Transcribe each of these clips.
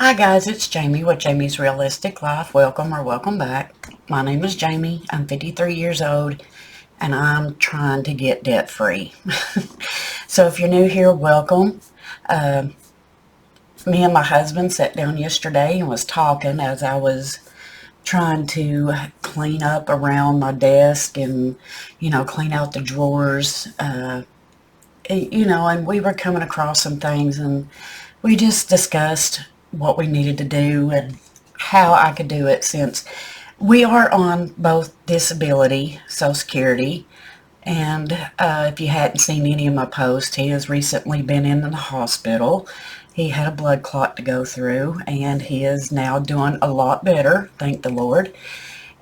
Hi guys, it's Jamie with Jamie's Realistic Life. Welcome or welcome back. My name is Jamie. I'm 53 years old and I'm trying to get debt free. So if you're new here, welcome. Me and my husband sat down yesterday and was talking as I was trying to clean up around my desk and, clean out the drawers. And we were coming across some things and we just discussed what we needed to do and how I could do it, since we are on both disability, Social Security, and if you hadn't seen any of my posts, he has recently been in the hospital. He had a blood clot to go through, and he is now doing a lot better, thank the Lord.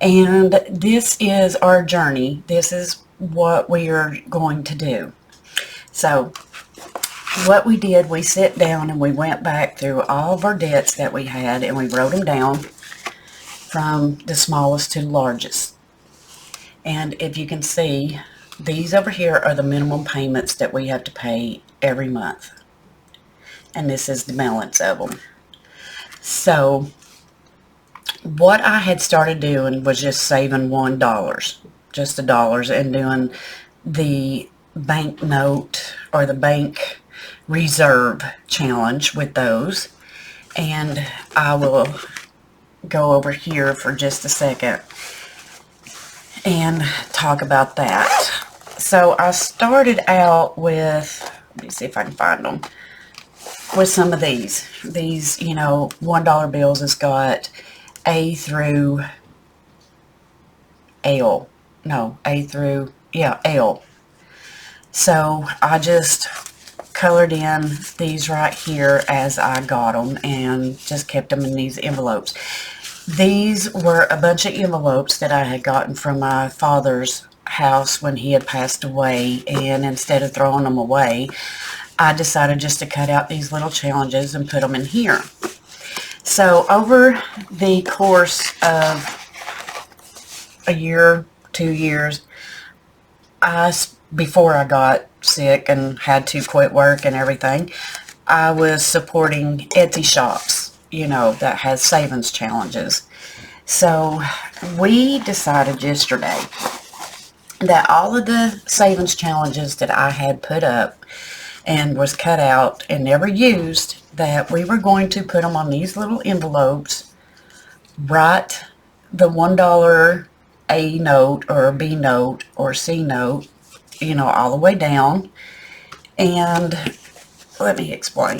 And this is our journey. This is what we are going to do. So what we did, we sat down and we went back through all of our debts that we had and we wrote them down from the smallest to the largest. And if you can see, these over here are the minimum payments that we have to pay every month. And this is the balance of them. So what I had started doing was just saving $1, just $1, and doing the bank note or the bank reserve challenge with those. And I will go over here for just a second and talk about that. So I started out with, let me see if I can find them, with some of these $1 bills. Has got A through L. No, A through, yeah, L. So I just colored in these right here as I got them and just kept them in these envelopes. These were a bunch of envelopes that I had gotten from my father's house when he had passed away, and instead of throwing them away, I decided just to cut out these little challenges and put them in here. So over the course of a year, 2 years, before I got sick and had to quit work and everything, I was supporting Etsy shops, that has savings challenges. So we decided yesterday that all of the savings challenges that I had put up and was cut out and never used, that we were going to put them on these little envelopes, write the $1 A note or B note or C note, all the way down. And let me explain.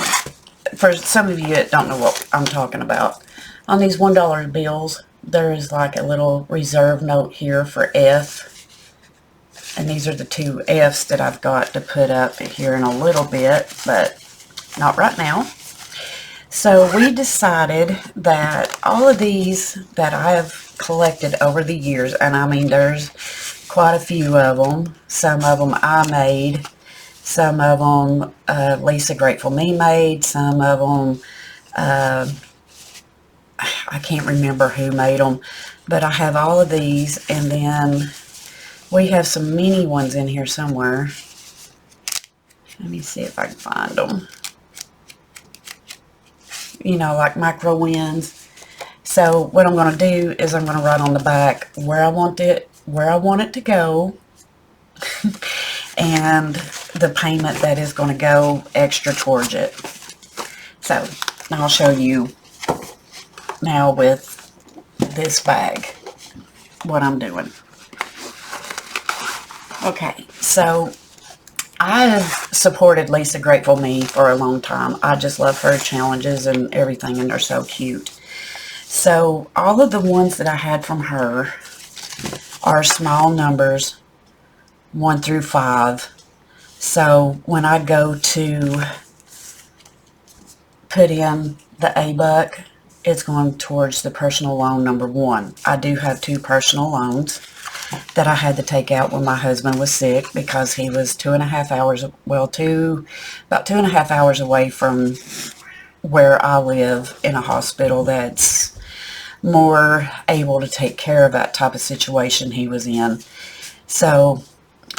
For some of you that don't know what I'm talking about, on these $1 bills, there is like a little reserve note here for F. And these are the two F's that I've got to put up here in a little bit, but not right now. So we decided that all of these that I have collected over the years, and I mean there's quite a few of them. Some of them I made. Some of them Lisa Grateful Me made. Some of them I can't remember who made them. But I have all of these, and then we have some mini ones in here somewhere. Let me see if I can find them. Like micro wins. So what I'm going to do is I'm going to write on the back where I want it to go, and the payment that is going to go extra towards it. So I'll show you now with this bag what I'm doing. Okay, so I have supported Lisa Grateful Me for a long time. I just love her challenges and everything, and they're so cute. So all of the ones that I had from her are small numbers, 1 through 5. So when I go to put in the A buck, it's going towards the personal loan number 1. I do have 2 personal loans that I had to take out when my husband was sick, because he was about 2.5 hours away from where I live, in a hospital that's more able to take care of that type of situation he was in. So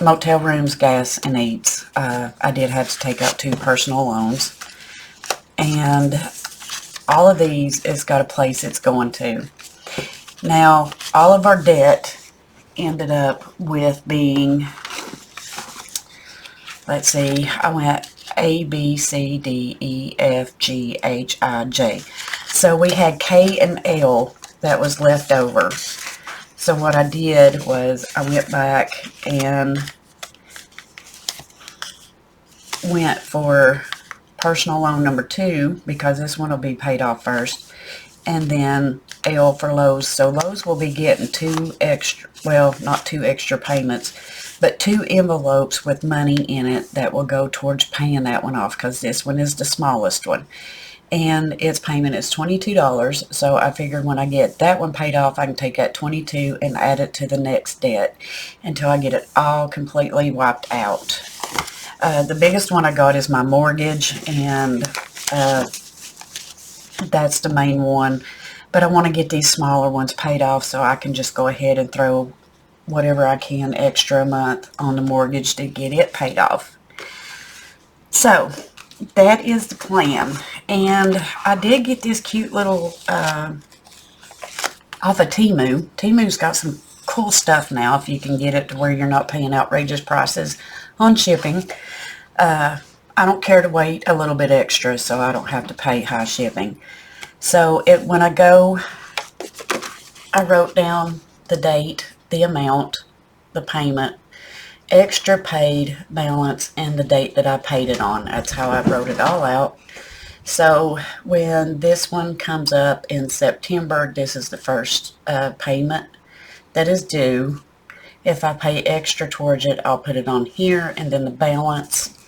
motel rooms, gas, and eats. I did have to take out 2 personal loans. And all of these has got a place it's going to. Now, all of our debt ended up with being, let's see, I went A, B, C, D, E, F, G, H, I, J. So we had K and L that was left over. So what I did was I went back and went for personal loan number 2, because this one will be paid off first, and then L for Lowe's. So Lowe's will be getting 2 extra, well, not 2 extra payments, but 2 envelopes with money in it that will go towards paying that one off, because this one is the smallest one. And its payment is $22, so I figured when I get that one paid off, I can take that $22 and add it to the next debt until I get it all completely wiped out. The biggest one I got is my mortgage, and that's the main one. But I want to get these smaller ones paid off so I can just go ahead and throw whatever I can extra a month on the mortgage to get it paid off. So that is the plan. And I did get this cute little off of Temu. Temu's got some cool stuff now if you can get it to where you're not paying outrageous prices on shipping. I don't care to wait a little bit extra so I don't have to pay high shipping. So when I go, I wrote down the date, the amount, the payment, extra paid balance, and the date that I paid it on. That's how I wrote it all out. So when this one comes up in September, this is the first payment that is due. If I pay extra towards it, I'll put it on here, and then the balance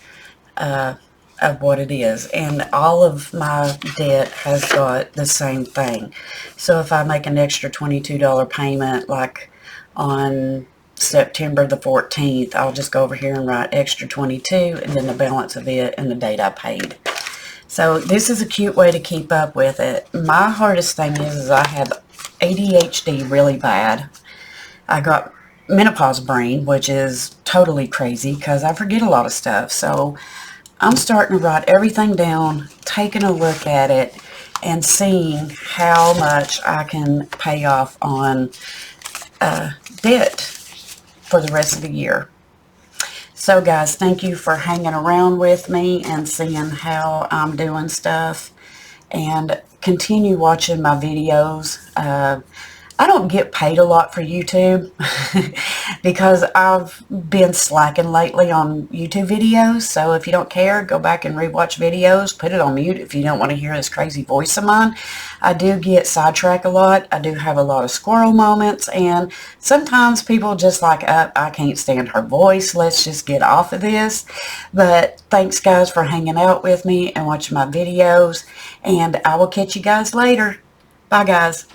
of what it is. And all of my debt has got the same thing. So if I make an extra $22 payment, like on September the 14th, I'll just go over here and write extra 22 and then the balance of it and the date I paid. So this is a cute way to keep up with it. My hardest thing is I have ADHD really bad. I got menopause brain, which is totally crazy because I forget a lot of stuff. So I'm starting to write everything down, taking a look at it, and seeing how much I can pay off on debt for the rest of the year. So guys, thank you for hanging around with me and seeing how I'm doing stuff, and continue watching my videos. I don't get paid a lot for YouTube because I've been slacking lately on YouTube videos. So if you don't care, go back and rewatch videos. Put it on mute if you don't want to hear this crazy voice of mine. I do get sidetracked a lot. I do have a lot of squirrel moments. And sometimes people just like, I can't stand her voice. Let's just get off of this. But thanks guys for hanging out with me and watching my videos. And I will catch you guys later. Bye guys.